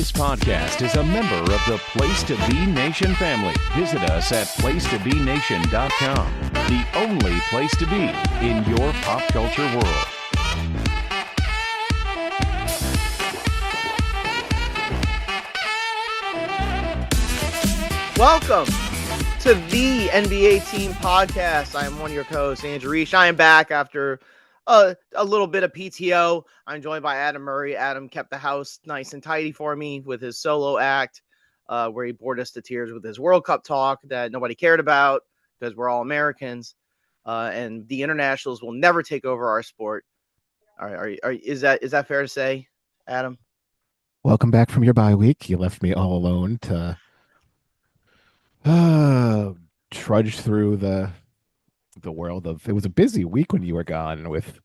This podcast is a member of the Place to Be Nation family. Visit us at placetobenation.com, the only place to be in your pop culture world. Welcome to the NBA Team Podcast. I am one of your co-hosts, Andrew Riche. I am back after a little bit of PTO. I'm joined by Adam Murray. Adam kept the house nice and tidy for me with his solo act, where he bored us to tears with his World Cup talk that nobody cared about because we're all Americans, and the internationals will never take over our sport. Is that fair to say, Adam? Welcome back from your bye week. You left me all alone to trudge through the world of. It was a busy week when you were gone, with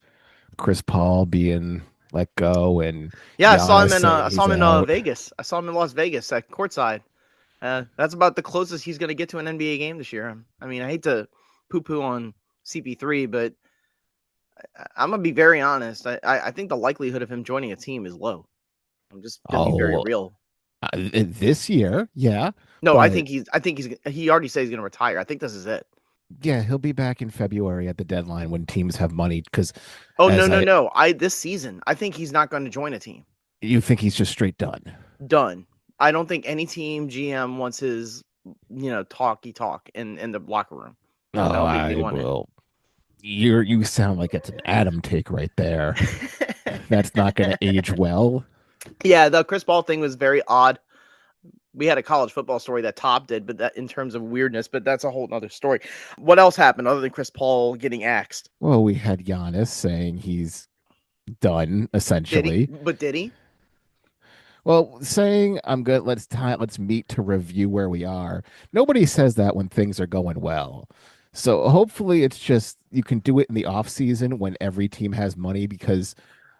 Chris Paul being let go, and I Giannis saw him in out. Vegas. I saw him in Las Vegas at courtside. That's about the closest he's going to get to an NBA game this year. I mean, I hate to poo-poo on CP3, but I'm going to be very honest. I think the likelihood of him joining a team is low. I'm just going to be very real. This year, yeah. No, I think he already said he's going to retire. I think this is it. Yeah, he'll be back in February at the deadline when teams have money. Because no. This season, I think he's not going to join a team. You think he's just straight done? Done. I don't think any team GM wants his, talky talk in the locker room. You sound like it's an Adam take right there. That's not going to age well. Yeah, the Chris Paul thing was very odd. We had a college football story that Top did, but that in terms of weirdness, but that's a whole nother story. What else happened other than Chris Paul getting axed? Well, we had Giannis saying he's done, essentially. Did he? Well, saying I'm good, let's meet to review where we are. Nobody says that when things are going well. So hopefully it's just you can do it in the off season when every team has money, because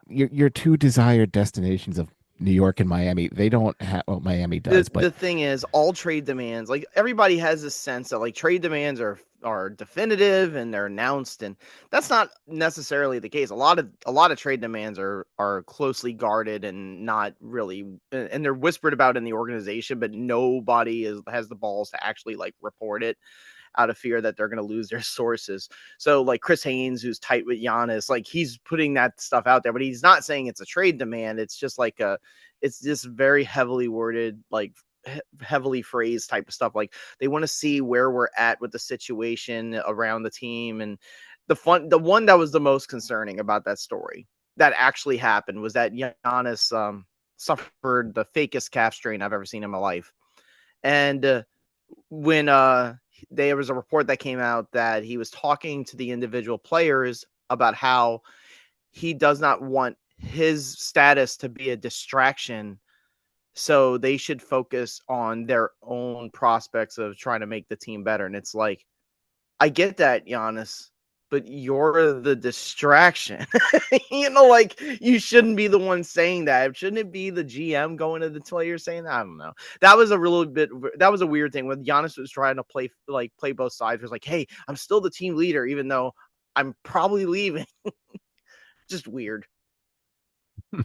your two desired destinations of New York and Miami, they don't have. Well, Miami does, but the thing is, all trade demands, like everybody has this sense that like trade demands are definitive and they're announced, and that's not necessarily the case. A lot of trade demands are closely guarded and not really, and they're whispered about in the organization, but nobody has the balls to actually like report it out of fear that they're going to lose their sources. So like Chris Haynes, who's tight with Giannis, like he's putting that stuff out there, but he's not saying it's a trade demand. It's just like it's just very heavily worded, like heavily phrased type of stuff. Like they want to see where we're at with the situation around the team. And the one that was the most concerning about that story that actually happened was that Giannis suffered the fakest calf strain I've ever seen in my life. And when there was a report that came out that he was talking to the individual players about how he does not want his status to be a distraction, so they should focus on their own prospects of trying to make the team better. And it's like, I get that, Giannis, but you're the distraction. Like you shouldn't be the one saying that. Shouldn't it be the GM going to the players saying that? I don't know. That was a weird thing when Giannis was trying to play both sides. It was like, hey, I'm still the team leader, even though I'm probably leaving. Just weird. Do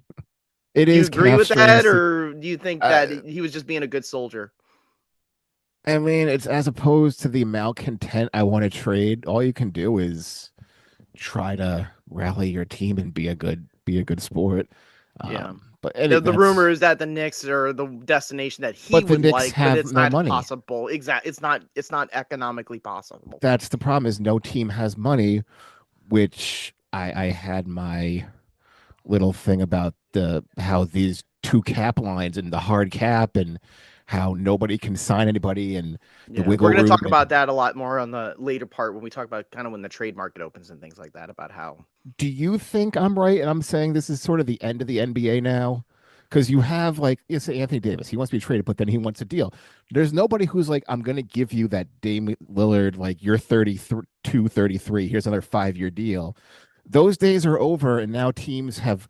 you agree with that, or do you think that he was just being a good soldier? I mean, it's as opposed to the malcontent I want to trade. All you can do is try to rally your team and be a good sport. Yeah, but the rumor is that the Knicks are the destination that he would like, but it's not possible. Exactly, it's not economically possible. That's the problem. Is no team has money, which I had my little thing about how these two cap lines and the hard cap and how nobody can sign anybody and the wiggle room. We're going to talk about that a lot more on the later part when we talk about kind of when the trade market opens and things like that, about how. Do you think I'm right? And I'm saying this is sort of the end of the NBA now, because you have like, say Anthony Davis, he wants to be traded, but then he wants a deal. There's nobody who's like, I'm going to give you that Dame Lillard, like you're 32, 33. Here's another 5-year deal. Those days are over. And now teams have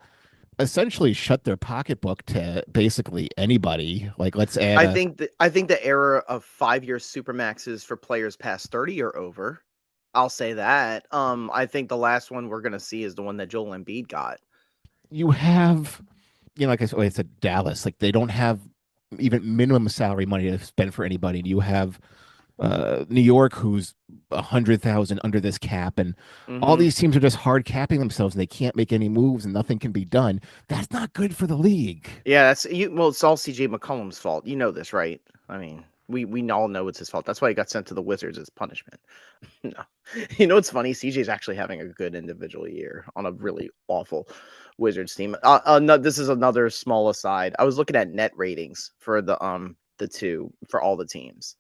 essentially shut their pocketbook to basically anybody. Like, let's add. I think the era of 5-year supermaxes for players past 30 are over. I'll say that. I think the last one we're gonna see is the one that Joel Embiid got. You have, like I said, Dallas. Like they don't have even minimum salary money to spend for anybody. You have New York, who's 100,000 under this cap, and all Hmm. these teams are just hard capping themselves, and they can't make any moves, and nothing can be done. That's not good for the league. Yeah, that's you. Well, it's all CJ McCollum's fault. You know this, right? I mean, we all know it's his fault. That's why he got sent to the Wizards as punishment. No, you know what's funny? CJ's actually having a good individual year on a really awful Wizards team. No, this is another small aside. I was looking at net ratings for the two for all the teams.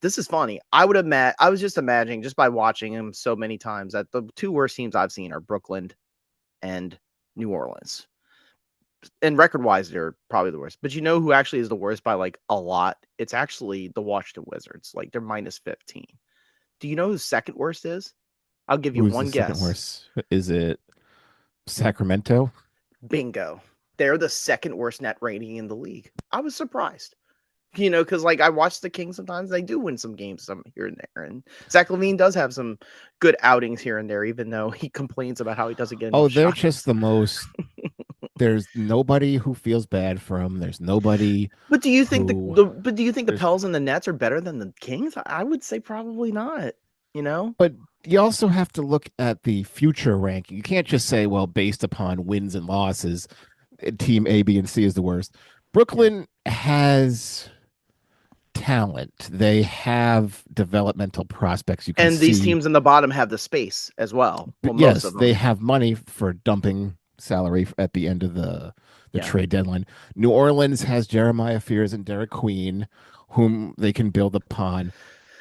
This is funny. I was just imagining just by watching him so many times that the two worst teams I've seen are Brooklyn and New Orleans. And record wise, they're probably the worst. But you know who actually is the worst by like a lot? It's actually the Washington Wizards. Like they're minus 15. Do you know who second worst is? I'll give you Who's the one second guess. worst? Is it Sacramento? Bingo. They're the second worst net rating in the league. I was surprised. Because like I watch the Kings sometimes, they do win some games some here and there. And Zach LaVine does have some good outings here and there, even though he complains about how he doesn't get Oh, enough they're shots. just the most. There's nobody who feels bad for him. There's nobody But do you think who. the There's, Pels and the Nets are better than the Kings? I would say probably not. You know? but you also have to look at the future ranking. You can't just say, well, based upon wins and losses, team A, B, and C is the worst. Yeah. Brooklyn has talent. They have developmental prospects. You can And these see, teams in the bottom have the space as well. Well, most yes, of they them. have money for dumping salary at the end of the Yeah. trade deadline. New Orleans has Jeremiah Fears and Derek Queen, whom they can build upon.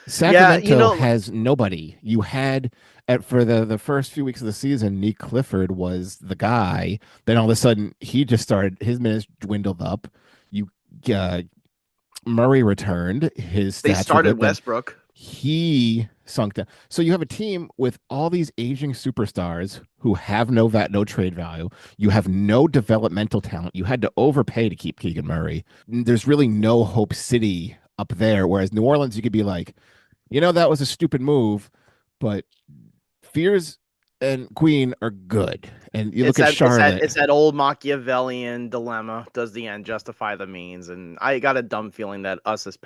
Yeah, Sacramento has nobody. You had for the first few weeks of the season, Nick Clifford was the guy. Then all of a sudden, he just started. His minutes dwindled up. You uh, Murray returned. His they stats were started good. Then Westbrook. he sunk down. So you have a team with all these aging superstars who have no trade value. You have no developmental talent. You had to overpay to keep Keegan Murray. There's really no Hope City up there. Whereas New Orleans, you could be like, that was a stupid move, but Fears and Queen are good. And you look at Charlotte. It's that old Machiavellian dilemma. Does the end justify the means? And I got a dumb feeling that us as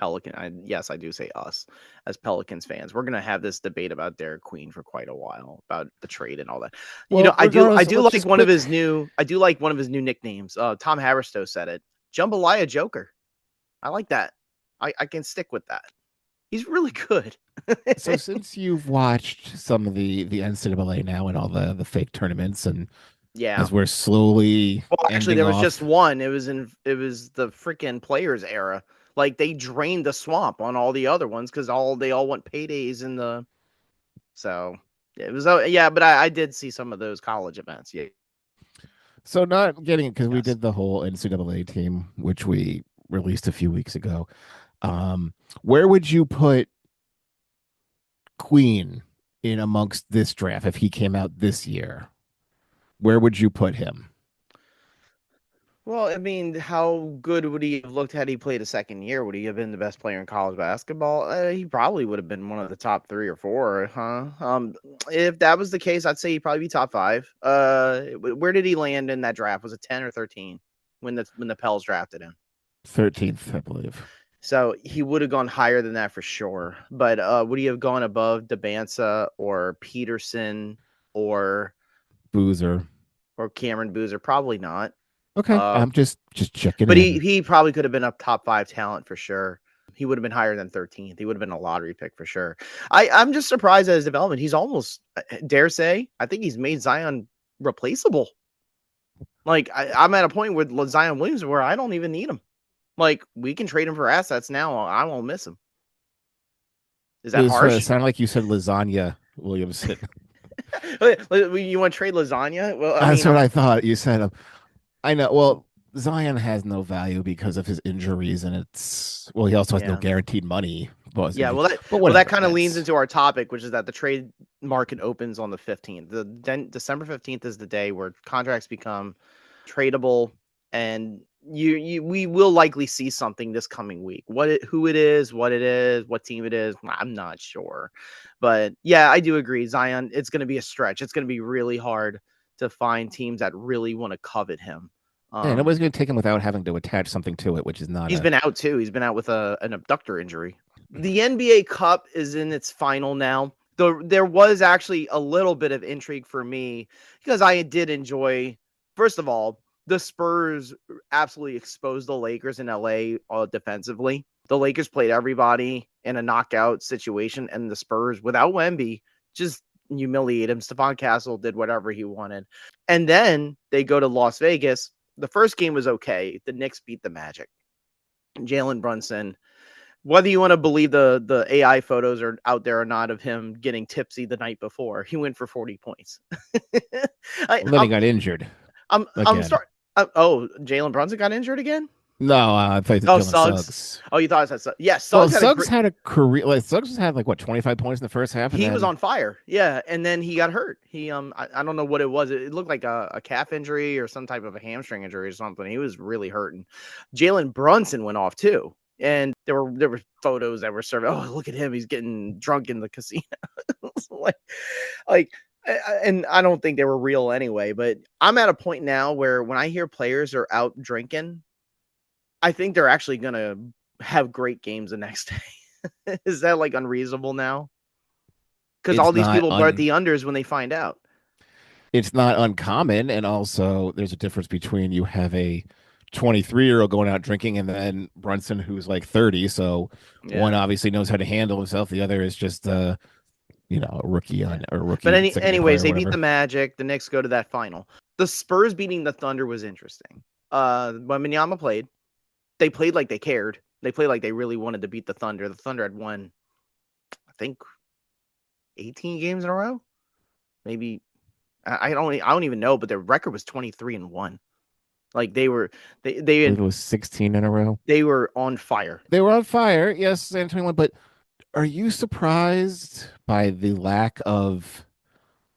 yes, I do say us as Pelicans fans, we're gonna have this debate about Derek Queen for quite a while about the trade and all that. Well, I regardless, do let's like just one of put. his new nicknames. Tom Haverstow said it. Jambalaya Joker. I like that. I can stick with that. He's really good. So since you've watched some of the NCAA now and all the fake tournaments, and Yeah. as we're slowly Well, actually, ending there was just off. one. It was the freaking players era. Like they drained the swamp on all the other ones because they all want paydays in the. So it was yeah, but I did see some of those college events. Yeah. So not getting it because we Yes. did the whole NCAA team, which we released a few weeks ago. Where would you put Queen in amongst this draft if he came out this year? Where would you put him? Well, I mean, how good would he have looked had he played a second year? Would he have been the best player in college basketball? He probably would have been one of the top 3 or 4, huh? If that was the case, I'd say he'd probably be top 5. Where did he land in that draft? Was it 10 or 13 when the Pels drafted him? 13th, I believe. So he would have gone higher than that for sure. But would he have gone above Debansa or Peterson or Boozer. Cameron Boozer? Probably not. Okay, Uh, I'm just checking but in. he probably could have been a top 5 talent for sure. He would have been higher than 13th. He would have been a lottery pick for sure. I'm just surprised at his development. He's almost, dare say, I think he's made Zion replaceable. Like I'm at a point with Zion Williams where I don't even need him. Like we can trade him for assets now. I won't miss him. Is that It harsh? sounded like you said lasagna, Williamson. You want to trade lasagna? Well, I That's mean, what I thought you said. I know. Well, Zion has no value because of his injuries, and he also has no yeah. guaranteed money. But Yeah, but that whatever. kind of leans into our topic, which is that the trade market opens on the 15th. December 15th is the day where contracts become tradable, and we will likely see something this coming week. Who it is, what team it is, I'm not sure. But yeah, I do agree. Zion, it's going to be a stretch. It's going to be really hard to find teams that really want to covet him. Yeah, nobody's going to take him without having to attach something to it, which is not He's a. been out too. He's been out with an abductor injury. The NBA Cup is in its final now. Though there was actually a little bit of intrigue for me because I did enjoy, first of all, the Spurs absolutely exposed the Lakers in LA defensively. The Lakers played everybody in a knockout situation, and the Spurs, without Wemby, just humiliate him. Stephon Castle did whatever he wanted. And then they go to Las Vegas. The first game was okay. The Knicks beat the Magic. Jalen Brunson, whether you want to believe the AI photos are out there or not of him getting tipsy the night before, he went for 40 points. Well, then he got injured. I'm again. starting. Jalen Brunson got injured again? No, I thought it was Jalen Suggs. Oh, you thought it said Suggs? Yes, Suggs had a career. Like Suggs had like what 25 points in the first half. He was on fire. Yeah, and then he got hurt. He I don't know what it was. It looked like a calf injury or some type of a hamstring injury or something. He was really hurting. Jalen Brunson went off too. And there were photos that were serving. Oh, look at him! He's getting drunk in the casino. And I don't think they were real anyway. But I'm at a point now where when I hear players are out drinking, I think they're actually gonna have great games the next day. Is that like unreasonable now? Because all these people blurt the unders when they find out. It's not uncommon, and also there's a difference between you have a 23-year-old going out drinking and then Brunson who's like 30. So one obviously knows how to handle himself. The other is just a rookie on or rookie. But anyways, they beat the Magic. The Knicks go to that final. The Spurs beating the Thunder was interesting. When Wembanyama played, they played like they cared. They played like they really wanted to beat the Thunder. The Thunder had won, I think, 18 games in a row. Maybe I don't even know, but their record was 23-1. Like they it was 16 in a row. They were on fire. They were on fire. Yes, San Antonio. But are you surprised by the lack of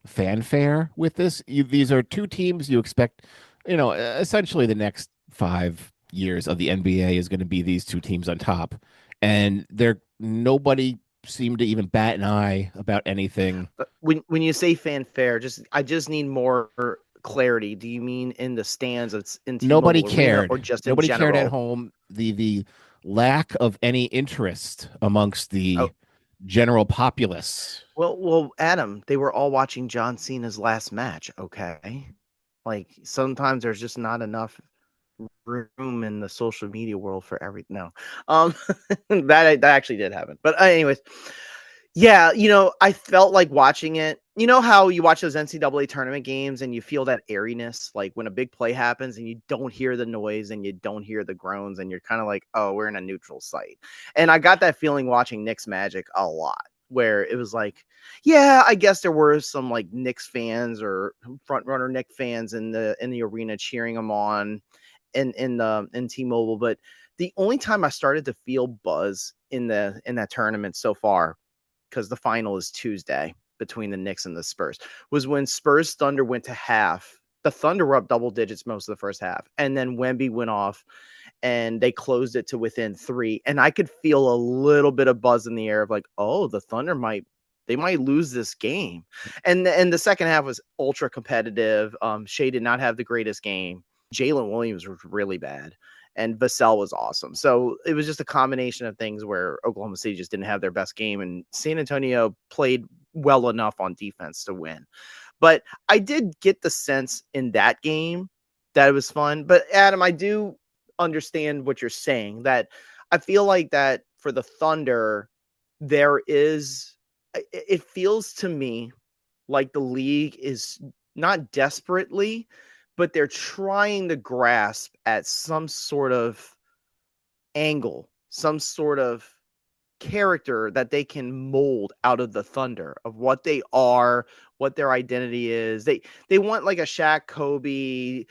fanfare with this? These are two teams you expect. Essentially the next 5 years of the NBA is going to be these two teams on top, and nobody seemed to even bat an eye about anything. When you say fanfare, I just need more clarity. Do you mean in the stands? It's in nobody cared, or just nobody in general? Cared at home. The lack of any interest amongst the general populace. Well, Adam, they were all watching John Cena's last match. Okay, like sometimes there's just not enough room in the social media world for everything. No, that actually did happen. But anyways, yeah, I felt like watching it. You know how you watch those NCAA tournament games and you feel that airiness, like when a big play happens and you don't hear the noise and you don't hear the groans and you're kind of like, oh, we're in a neutral site. And I got that feeling watching Knicks Magic a lot, where it was like, yeah, I guess there were some like Knicks fans or front runner Knicks fans in the arena cheering them on in T-Mobile, but the only time I started to feel buzz in that tournament so far, because the final is Tuesday between the Knicks and the Spurs, was when Spurs Thunder went to half. The Thunder were up double digits most of the first half, and then Wemby went off and they closed it to within 3, and I could feel a little bit of buzz in the air of like, oh, the Thunder might lose this game. And the second half was ultra competitive. Shea did not have the greatest game. Jalen Williams was really bad, and Vassell was awesome. So it was just a combination of things where Oklahoma City just didn't have their best game, and San Antonio played well enough on defense to win. But I did get the sense in that game that it was fun. But Adam, I do understand what you're saying, that I feel like that for the Thunder, it feels to me like the league is not desperately, but they're trying to grasp at some sort of angle, some sort of character that they can mold out of the Thunder, of what they are, what their identity is. They want like a Shaq, Kobe,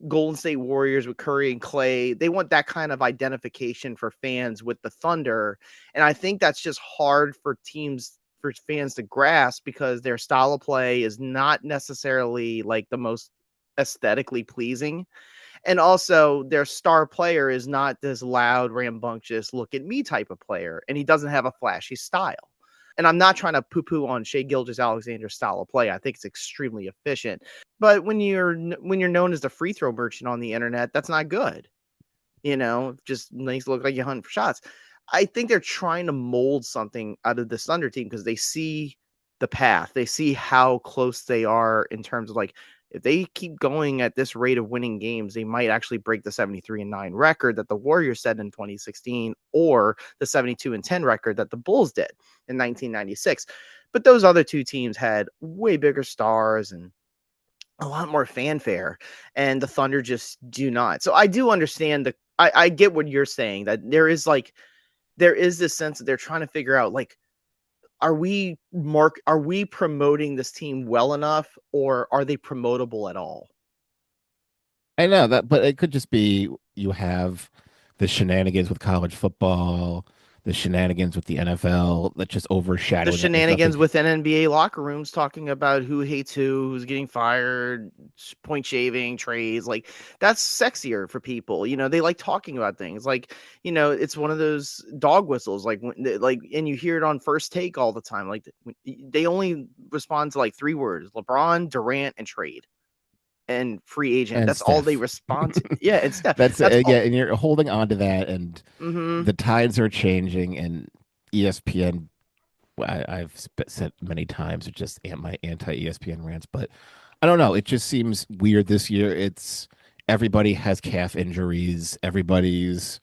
Golden State Warriors with Curry and Clay. They want that kind of identification for fans with the Thunder. And I think that's just hard for fans to grasp, because their style of play is not necessarily like the most aesthetically pleasing, and also their star player is not this loud, rambunctious look at me type of player, and he doesn't have a flashy style. And I'm not trying to poo-poo on Shea Gilgeous-Alexander's style of play. I think it's extremely efficient. But when you're known as the free throw merchant on the internet, that's not good. Just makes it look like you're hunting for shots. I think they're trying to mold something out of this Thunder team because they see the path. They see how close they are in terms of like, if they keep going at this rate of winning games, they might actually break the 73-9 record that the Warriors set in 2016 or the 72-10 record that the Bulls did in 1996. But those other two teams had way bigger stars and a lot more fanfare, and the Thunder just do not. So I do understand I get what you're saying, that there is this sense that they're trying to figure out, like, are we promoting this team well enough, or are they promotable at all? I know that, but it could just be you have the shenanigans with college football, the shenanigans with the NFL that just overshadow The shenanigans within NBA locker rooms, talking about who hates who's getting fired, point shaving, trades. Like, that's sexier for people. They like talking about things. Like, it's one of those dog whistles. Like, and you hear it on First Take all the time. Like, they only respond to like 3 words: LeBron, Durant, and trade. And free agent. And that's Steph. all they respond to. Yeah, it's Steph. That's all. yeah, and you're holding on to that, and the tides are changing, and ESPN. I've said many times, it's just my anti-ESPN rants, but I don't know. It just seems weird this year. It's everybody has calf injuries. Everybody's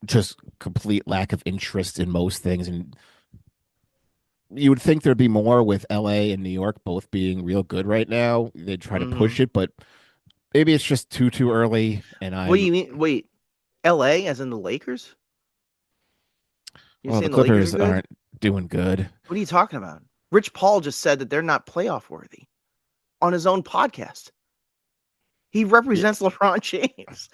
just complete lack of interest in most things, and you would think there'd be more with LA and New York both being real good right now. They'd try to push it, but maybe it's just too early. And What do you mean? Wait, LA as in the Lakers? You're well, the saying Clippers Lakers are good? aren't doing good. What are you talking about? Rich Paul just said that they're not playoff worthy on his own podcast. He represents LeBron James.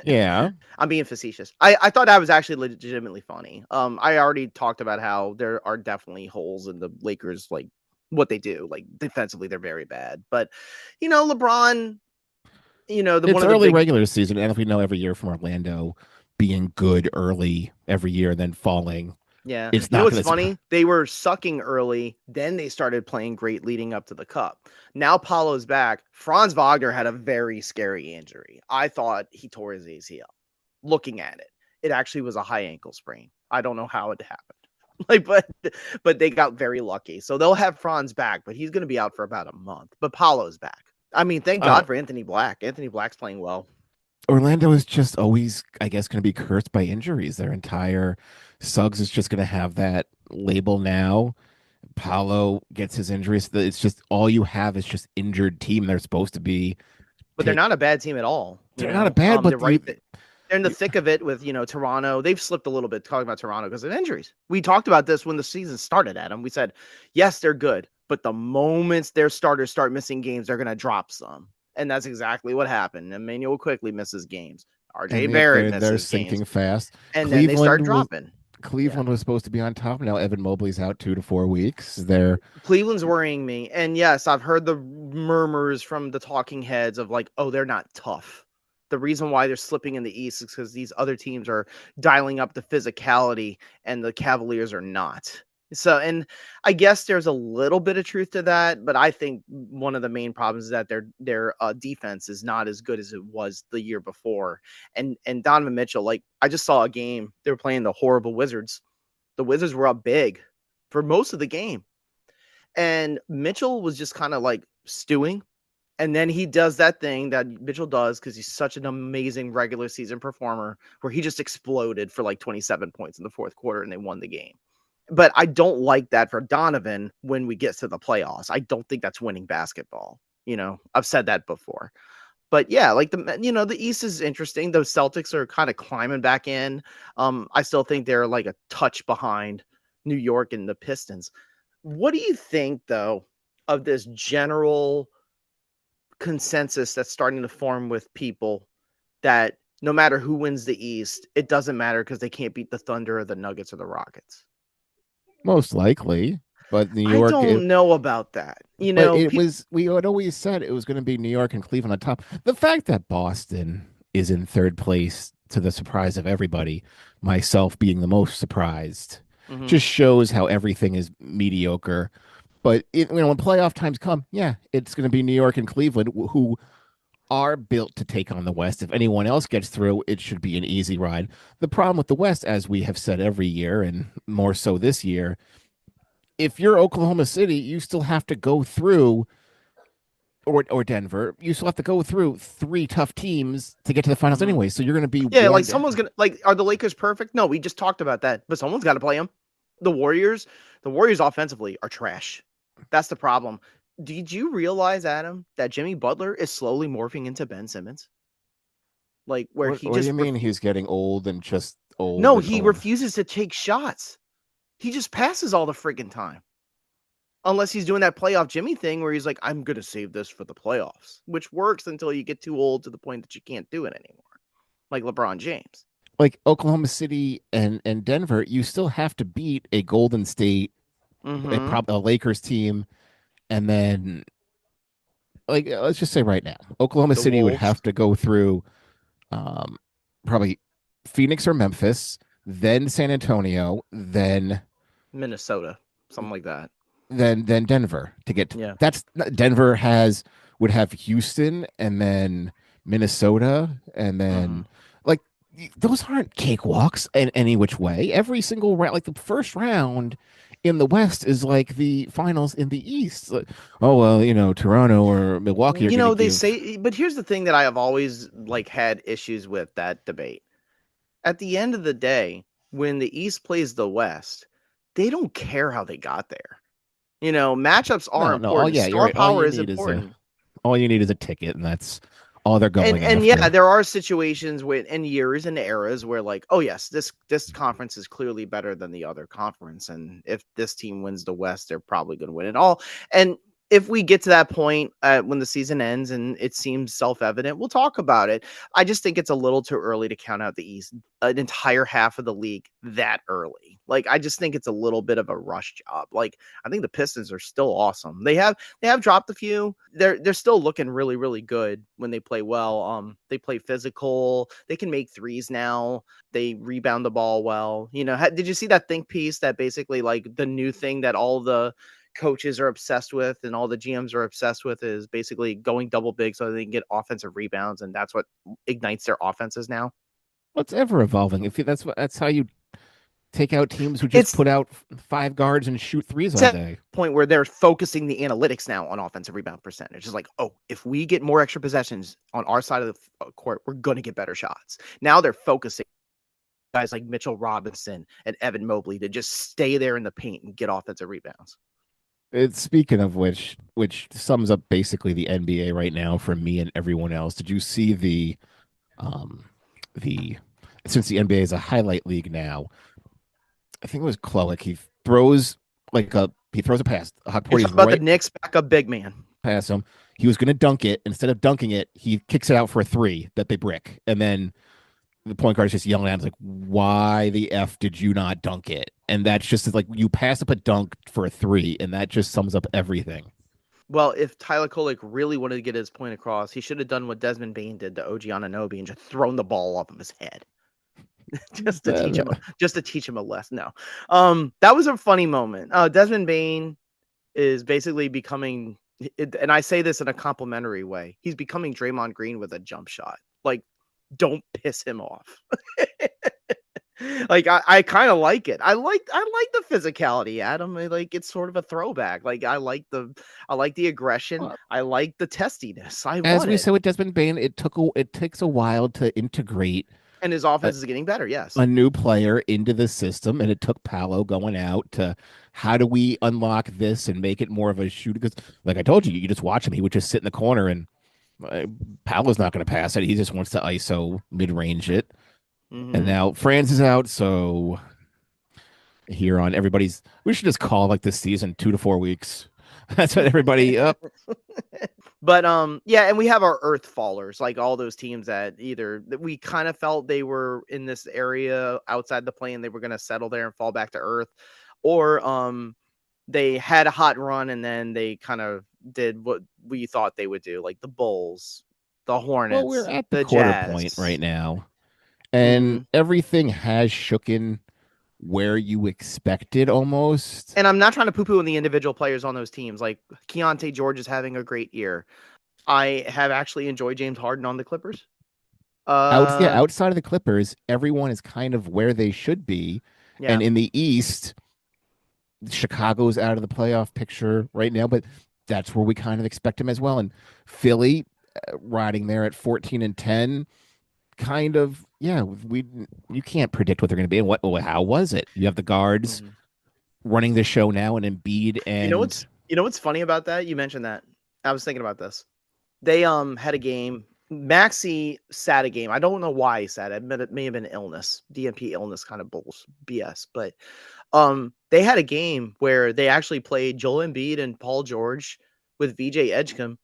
Yeah. I'm being facetious. I thought that was actually legitimately funny. I already talked about how there are definitely holes in the Lakers, like what they do. Like, defensively, they're very bad. But LeBron, It's early regular season, and if we know every year from Orlando being good early every year and then falling. Yeah. It's You know not what's funny? They were sucking early, then they started playing great leading up to the Cup. Now Paulo's back. Franz Wagner had a very scary injury. I thought he tore his ACL. Looking at it, it actually was a high ankle sprain. I don't know how it happened. But they got very lucky. So they'll have Franz back, but he's going to be out for about a month. But Paulo's back. I mean, thank God for Anthony Black. Anthony Black's playing well. Orlando is just always, I guess, going to be cursed by injuries. Their entire Suggs is just going to have that label now. Paulo gets his injuries. It's just all you have is just injured team. They're supposed to be, but they're not a bad team at all. They're not a bad, but they're in the thick of it with Toronto. They've slipped a little bit talking about Toronto because of injuries. We talked about this when the season started, Adam. We said, yes, they're good, but the moments their starters start missing games, they're going to drop some. And that's exactly what happened. Emmanuel quickly misses games. RJ Barrett misses they're sinking games. fast. And then they start dropping. Cleveland was supposed to be on top. Now Evan Mobley's out 2 to 4 weeks. Cleveland's worrying me. And yes, I've heard the murmurs from the talking heads of like, oh, they're not tough. The reason why they're slipping in the East is because these other teams are dialing up the physicality and the Cavaliers are not. So, and I guess there's a little bit of truth to that, but I think one of the main problems is that their defense is not as good as it was the year before. And Donovan Mitchell, like, I just saw a game. They were playing the horrible Wizards. The Wizards were up big for most of the game. And Mitchell was just kind of like stewing. And then he does that thing that Mitchell does because he's such an amazing regular season performer where he just exploded for like 27 points in the fourth quarter and they won the game. But I don't like that for Donovan when we get to the playoffs. I don't think that's winning basketball. I've said that before. But yeah, like the East is interesting. Those Celtics are kind of climbing back in. I still think they're like a touch behind New York and the Pistons. What do you think, though, of this general consensus that's starting to form with people that no matter who wins the East, it doesn't matter because they can't beat the Thunder or the Nuggets or the Rockets? Most likely, but New York. I don't know about that. We had always said it was going to be New York and Cleveland on top. The fact that Boston is in third place, to the surprise of everybody, myself being the most surprised, Hmm. Just shows how everything is mediocre. But when playoff times come, yeah, it's going to be New York and Cleveland who are built to take on the West. If anyone else gets through, it should be an easy ride. The problem with the West, as we have said every year, and more so this year, if you're Oklahoma City, you still have to go through, or Denver, you still have to go through three tough teams to get to the finals Hmm. anyway. So you're going to be Yeah, like one someone's down. gonna like. Are the Lakers perfect? No, we just talked about that, but someone's got to play them. The Warriors, the Warriors offensively are trash. That's the problem. Did you realize, Adam, that Jimmy Butler is slowly morphing into Ben Simmons? Like where he What do you just mean he's getting old and just old no, and he old? refuses to take shots. He just passes all the freaking time. Unless he's doing that playoff Jimmy thing where he's like, I'm gonna save this for the playoffs, which works until you get too old to the point that you can't do it anymore. Like LeBron James. Like Oklahoma City and Denver, you still have to beat a Golden State, Mm-hmm. a Lakers team, and then let's just say right now, Oklahoma The City would Wolves, have to go through um, probably Phoenix or Memphis, then San Antonio, Minnesota, something like that. then Denver to get Yeah. that's Denver has would have Houston and then Minnesota and Mm-hmm. then like those aren't cakewalks in any which way. Every single round, like the first round in the West is like the finals in the East. Like, oh well, Toronto or Milwaukee are You going to know, they give. say, but here's the thing that I have always like had issues with that debate. At the end of the day, when the East plays the West, they don't care how they got there. Matchups are No, oh important. yeah, you're Star right. All power you is need is a important. all you need is a ticket, and that's all they're And going and yeah, after. there are situations with and years and eras where like, oh yes, this conference is clearly better than the other conference, and if this team wins the West, they're probably going to win it all. And if we get to that point when the season ends and it seems self-evident, we'll talk about it. I just think it's a little too early to count out the East, an entire half of the league that early. Like I just think it's a little bit of a rush job. Like I think the Pistons are still awesome. They have dropped a few. They're still looking really really good when they play well. They play physical. They can make threes now. They rebound the ball well. Did you see that think piece that basically like the new thing that all the coaches are obsessed with and all the GMs are obsessed with is basically going double big so they can get offensive rebounds, and that's what ignites their offenses now. What's ever evolving? If you, that's how you take out teams who just It's put out five guards and shoot threes all to the day. point where they're focusing the analytics now on offensive rebound percentage. It's like, oh, if we get more extra possessions on our side of the court, we're going to get better shots. Now they're focusing guys like Mitchell Robinson and Evan Mobley to just stay there in the paint and get offensive rebounds. It's speaking of which sums up basically the NBA right now for me and everyone else. Did you see um the since the NBA is a highlight league now? I think it was Kloek. He throws a pass. You're Hotporty's talking about the right Knicks backup big man. past him. He was going to dunk it. Instead of dunking it, he kicks it out for a three that they brick, and then the point guard is just yelling at him like, "Why the f did you not dunk it?" And that's just like you pass up a dunk for a three, and that just sums up everything. Well, if Tyler Kolek really wanted to get his point across, he should have done what Desmond Bain did to OG Anunoby and just thrown the ball off of his head. just to teach him a lesson. No. That was a funny moment. Desmond Bain is basically becoming, and I say this in a complimentary way, he's becoming Draymond Green with a jump shot. Like, don't piss him off. Like I kind of like it. I like the physicality, Adam. Like it's sort of a throwback. Like I like the aggression. Well, I like the testiness. I as want we it. said with Desmond Bain, it takes a while to integrate And his a, offense is getting better. Yes. a new player into the system, and it took Paolo going out to how do we unlock this and make it more of a shoot? Because, like I told you, you just watch him; he would just sit in the corner, and Paolo's not going to pass it. He just wants to ISO mid range it. And Mm-hmm. now Franz is out, so here on everybody's, we should just call like this season 2 to 4 weeks. That's what everybody up. But yeah, and we have our earth fallers, like all those teams that either that we kind of felt they were in this area outside the plane, they were going to settle there and fall back to earth, or they had a hot run and then they kind of did what we thought they would do, like the Bulls, the Well, we're Hornets, at the the quarter point Jazz. right now, and Mm-hmm. everything has shooken where you expected almost. And I'm not trying to poo-poo on the individual players on those teams. Like Keontae George is having a great year. I have actually enjoyed James Harden on the Clippers. Outside of the Clippers, everyone is kind of where they should be. Yeah. And in the East, Chicago's out of the playoff picture right now, but that's where we kind of expect him as well. And Philly, riding there at 14-10, kind of, yeah, you can't predict what they're going to be. And how was it? You have the guards running the show now, and Embiid and you know what's funny about that? You mentioned that. I was thinking about this. They had a game. Maxey sat a game. I don't know why he sat it. It may have been illness, DNP illness, kind of BS. But they had a game where they actually played Joel Embiid and Paul George with VJ Edgecombe,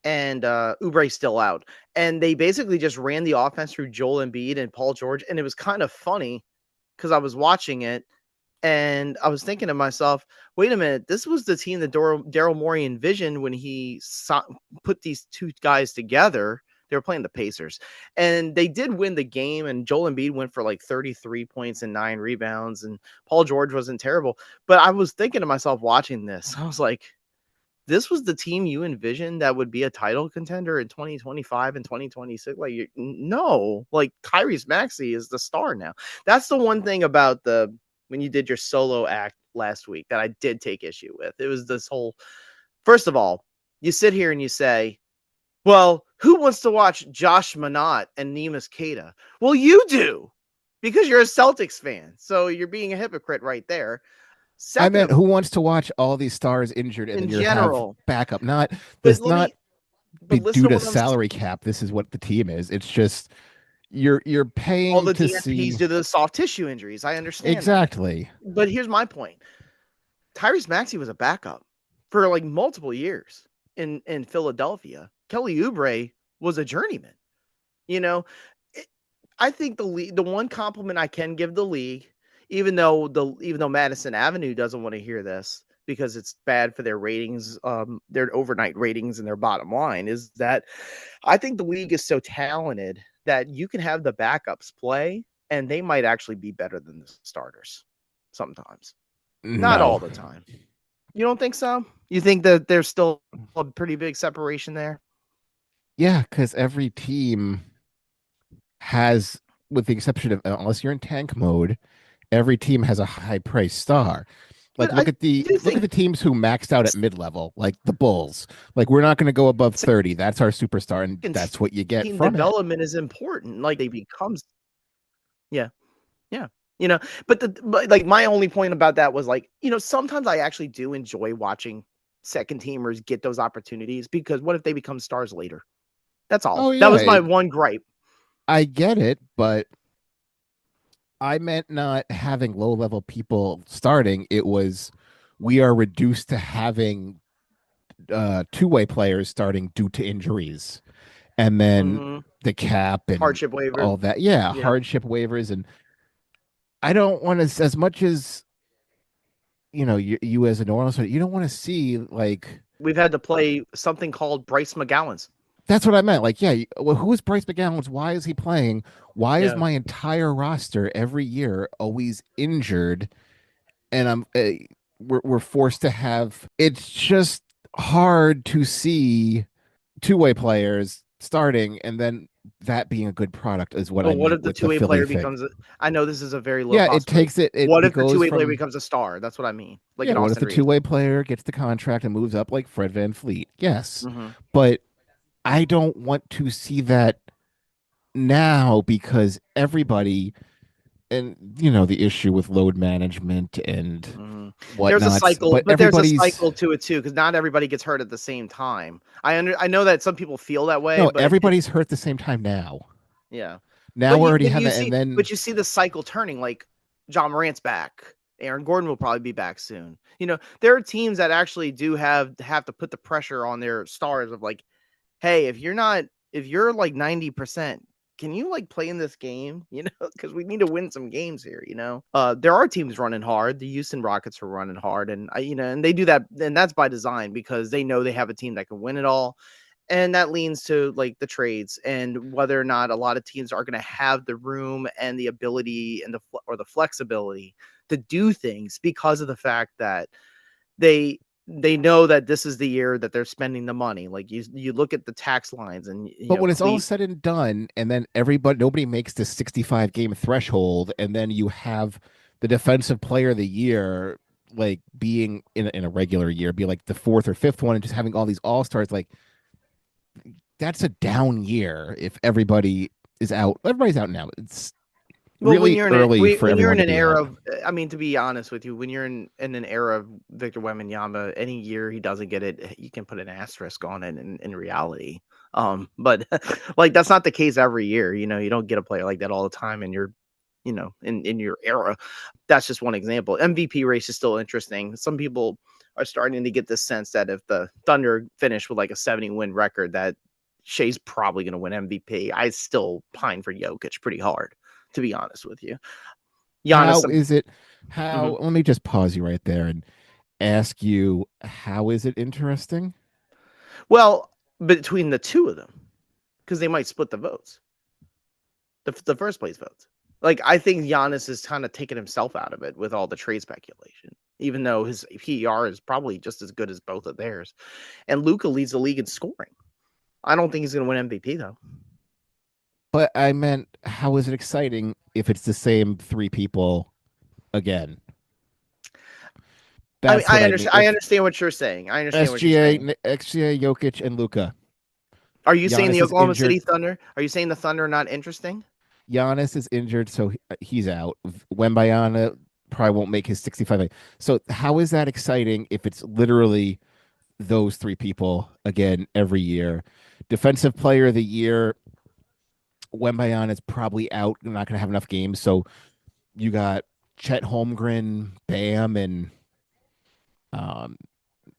and Oubre's still out. And they basically just ran the offense through Joel Embiid and Paul George, and it was kind of funny because I was watching it. And I was thinking to myself, wait a minute, this was the team that Daryl Morey envisioned when he put these two guys together. They were playing the Pacers, and they did win the game. And Joel Embiid went for like 33 points and 9 rebounds, and Paul George wasn't terrible. But I was thinking to myself watching this, I was like, this was the team you envisioned that would be a title contender in 2025 and 2026. Like, no, like Tyrese Maxey is the star now. That's the one thing about when you did your solo act last week that I did take issue with. It was this whole, first of all, you sit here and you say, well, who wants to watch Josh Minott and Neemias Queta? Well, you do, because you're a Celtics fan. So you're being a hypocrite right there. I meant, who wants to watch all these stars injured and in then you general have backup? Not but due to salary cap. This is what the team is. It's just you're paying all the to DNPs see due to the soft tissue injuries. I understand exactly. that. But here's my point. Tyrese Maxey was a backup for like multiple years in Philadelphia. Kelly Oubre was a journeyman. You know, I think the one compliment I can give the league, even though Madison Avenue doesn't want to hear this because it's bad for their ratings, their overnight ratings and their bottom line, is that I think the league is so talented that you can have the backups play and they might actually be better than the starters sometimes. Not all the time. You don't think so? You think that there's still a pretty big separation there? Yeah, because every team has, with the exception of, unless you're in tank mode, every team has a high price star. Like, look at the teams who maxed out at mid level, like the Bulls. Like, we're not going to go above 30. That's our superstar, and that's what you get team from development is important. Like, they becomes, yeah. You know, but like my only point about that was like, you know, sometimes I actually do enjoy watching second teamers get those opportunities, because what if they become stars later? That's all. Oh, yeah, that was my one gripe. I get it, but I meant not having low level people starting. It was, we are reduced to having two-way players starting due to injuries, and then the cap and hardship waiver, all that. Yeah, hardship waivers. And I don't want to, as much as, you know, you as a New Orleans, you don't want to see, like, we've had to play something called Bryce McGowan's. That's what I meant. Like, yeah, well, who is Bryce McGowan's? Why is he playing? Why is my entire roster every year always injured? And we're forced to have. It's just hard to see two-way players starting and then that being a good product is what I mean. What if the two-way player becomes I know this is a very low it takes it. What if the two-way player becomes a star? That's what I mean. Like, what if the two-way player gets the contract and moves up like Fred VanVleet? Yes, but I don't want to see that now, because everybody, and you know, the issue with load management and whatnot. There's a cycle, but there's a cycle to it too, because not everybody gets hurt at the same time. I know that some people feel that way. No, but everybody's hurt at the same time now. Yeah. Now we already have it, and then. But you see the cycle turning. Like, John Morant's back. Aaron Gordon will probably be back soon. You know, there are teams that actually do have to put the pressure on their stars of like, hey, if you're like 90%, can you like play in this game? You know, because we need to win some games here. You know, there are teams running hard. The Houston Rockets are running hard, and and they do that, and that's by design, because they know they have a team that can win it all. And that leans to like the trades and whether or not a lot of teams are going to have the room and the ability and the flexibility to do things because of the fact that they know that this is the year that they're spending the money. Like you look at the tax lines and But when it's all said and done, and then nobody makes the 65 game threshold, and then you have the defensive player of the year like being in a regular year be like the fourth or fifth one, and just having all these all-stars, like that's a down year if everybody is out. Everybody's out now. It's really early for everyone to be era out. of, I mean, to be honest with you, when you're in an era of Victor Wembanyama, any year he doesn't get it, you can put an asterisk on it in reality. But like that's not the case every year. You know, you don't get a player like that all the time, and you're, you know, in your era. That's just one example. MVP race is still interesting. Some people are starting to get this sense that if the Thunder finish with like a 70-win record, that Shea's probably going to win MVP. I still pine for Jokic pretty hard, to be honest with you. Giannis, Let me just pause you right there and ask you, how is it interesting? well, between the two of them, because they might split the votes, the first place votes. Like, I think Giannis is kind of taking himself out of it with all the trade speculation, even though his PER is probably just as good as both of theirs. And Luka leads the league in scoring. I don't think he's going to win MVP, though. But I meant, how is it exciting if it's the same three people again? I mean, That's what I mean. I understand what you're saying. I understand what you're saying. XGA, Jokic, and Luka. Are you saying the Giannis is Oklahoma injured. City Thunder? Are you saying the Thunder are not interesting? Giannis is injured, so he's out. Wembanyama probably won't make his 65. So how is that exciting if it's literally those three people again every year? Defensive player of the year, Wembanyama is probably out, not going to have enough games. So you got Chet Holmgren, Bam, and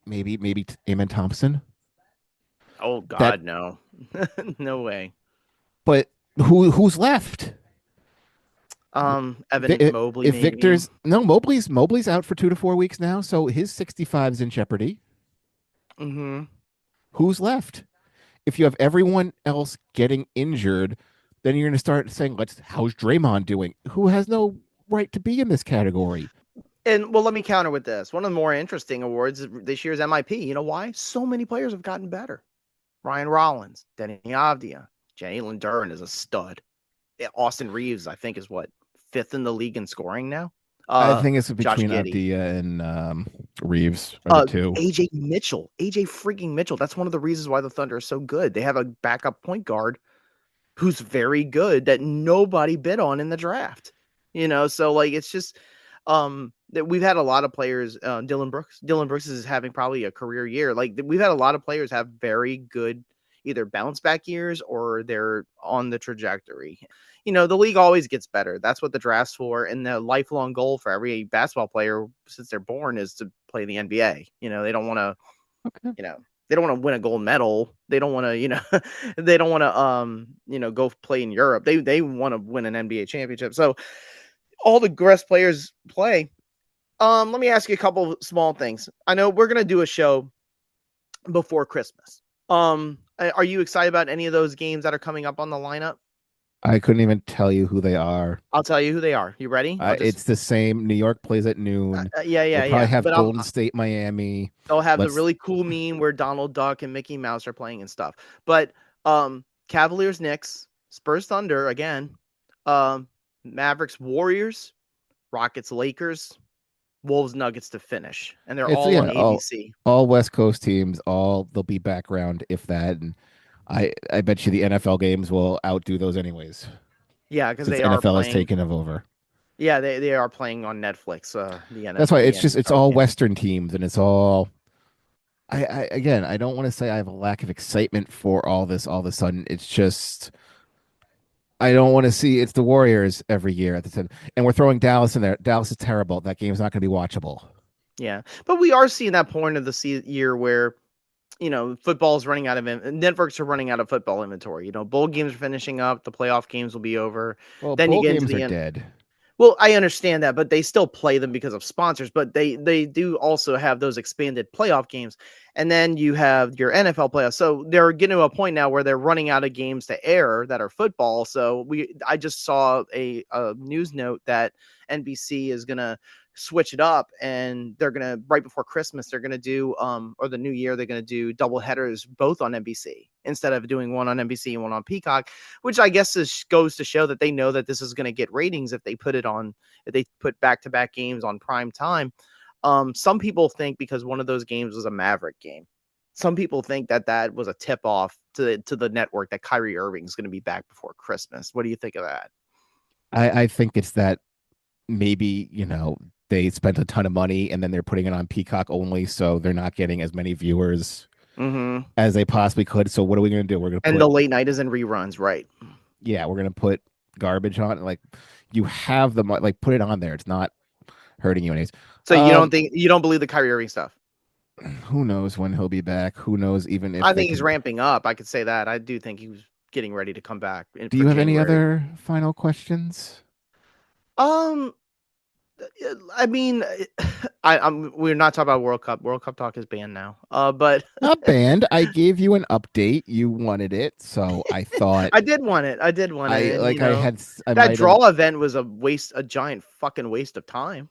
maybe Amen Thompson. Oh God, no, no way. But who's left? Evan Mobley. If maybe. Victor's Mobley's out for 2 to 4 weeks now, so his 65 is in jeopardy. Mm-hmm. Who's left? If you have everyone else getting injured, then you're going to start saying, how's Draymond doing? Who has no right to be in this category? And well, let me counter with this. One of the more interesting awards this year's MIP. You know why? So many players have gotten better. Ryan Rollins, Denny Avdia, Jalen Duren is a stud. Austin Reeves, I think, is what, 5th in the league in scoring now. I think it's between Avdia and Reeves are the two. AJ freaking Mitchell. That's one of the reasons why the Thunder are so good. They have a backup point guard who's very good that nobody bid on in the draft. You know, so like it's just that we've had a lot of players. Dylan Brooks is having probably a career year. Like we've had a lot of players have very good either bounce back years or they're on the trajectory. You know, the league always gets better. That's what the draft's for. And the lifelong goal for every basketball player since they're born is to play the NBA. You know, they don't want to, they don't want to win a gold medal. They don't want to, they don't want to, go play in Europe. They want to win an NBA championship. So all the best players play. Let me ask you a couple of small things. I know we're going to do a show before Christmas. Are you excited about any of those games that are coming up on the lineup? I couldn't even tell you who they are. I'll tell you who they are. You ready? It's the same. New York plays at noon. They'll probably have Golden State, Miami. They'll have the really cool meme where Donald Duck and Mickey Mouse are playing and stuff. But Cavaliers, Knicks, Spurs, Thunder again. Mavericks, Warriors, Rockets, Lakers, Wolves, Nuggets to finish, and they're all on ABC. All West Coast teams. They'll be background if that, and I bet you the NFL games will outdo those anyways. Yeah, because the NFL has taken them over. Yeah, they are playing on Netflix. The NFL. That's why it's all Western teams, and it's all. I don't want to say I have a lack of excitement for all this. All of a sudden, it's just. I don't want to see it's the Warriors every year at the time. And we're throwing Dallas in there. Dallas is terrible. That game's not going to be watchable. Yeah. But we are seeing that point of the year where, football's running out of networks are running out of football inventory. Bowl games are finishing up. The playoff games will be over. Well, then bowl games are dead. Well, I understand that, but they still play them because of sponsors. But they do also have those expanded playoff games, and then you have your NFL playoffs. So they're getting to a point now where they're running out of games to air that are football. So I just saw a news note that NBC is gonna switch it up, and they're gonna right before Christmas they're gonna do or the New Year they're gonna do double headers both on NBC instead of doing one on NBC and one on Peacock, which I guess goes to show that they know that this is going to get ratings if they put back-to-back games on prime time. Some people think because one of those games was a Maverick game. Some people think that was a tip off to the network that Kyrie Irving is going to be back before Christmas. What do you think of that? I think it's that maybe, they spent a ton of money and then they're putting it on Peacock only, so they're not getting as many viewers as they possibly could. So what are we going to do? We're going to the late night is in reruns, right? Yeah, we're going to put garbage on it. Like, you have the like, put it on there. It's not hurting you anyways. So you don't believe the Kyrie Irving stuff? Who knows when he'll be back? Who knows even if I think he's ramping up. I could say that. I do think he was getting ready to come back. Do you have any other final questions? I mean, we're not talking about World Cup. World Cup talk is banned now. But not banned. I gave you an update. You wanted it, so I thought I did want it. That draw event was a giant fucking waste of time.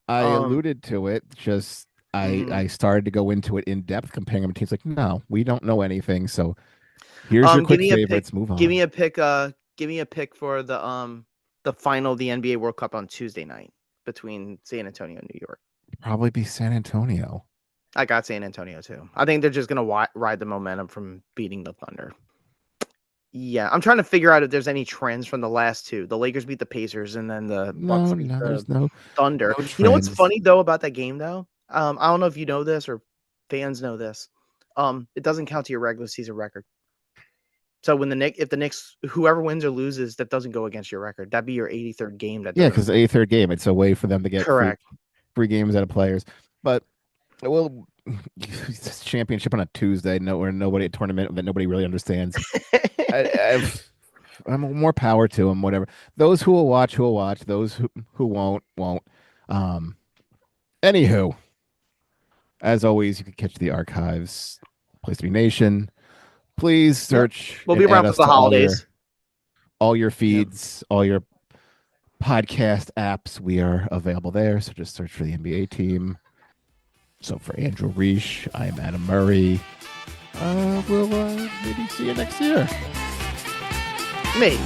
I alluded to it. Just I started to go into it in depth, comparing them to teams. Like, no, we don't know anything. So here's your quick favorites. Move on. Give me a pick. Give me a pick for the final of the NBA World Cup on Tuesday night between San Antonio and New York. Probably be San Antonio. I got San Antonio too. I think they're just gonna ride the momentum from beating the Thunder. Yeah, I'm trying to figure out if there's any trends from the last two. The Lakers beat the Pacers, and then the Bucks beat the Thunder. You know what's funny though about that game though? I don't know if you know this or fans know this. It doesn't count to your regular season record. So if the Knicks, whoever wins or loses, that doesn't go against your record. That'd be your 83rd game. Because the 83rd game, it's a way for them to get free games out of players. But this championship on a Tuesday, where a tournament that nobody really understands. I'm more power to them. Whatever. Those who will watch. Those who won't. Anywho, as always, you can catch the archives. Place to Be Nation. Please search. We'll be around for the holidays. All your feeds, all your podcast apps, we are available there. So just search for the NBA team. So for Andrew Riche, I'm Adam Murray. We'll maybe see you next year. Maybe.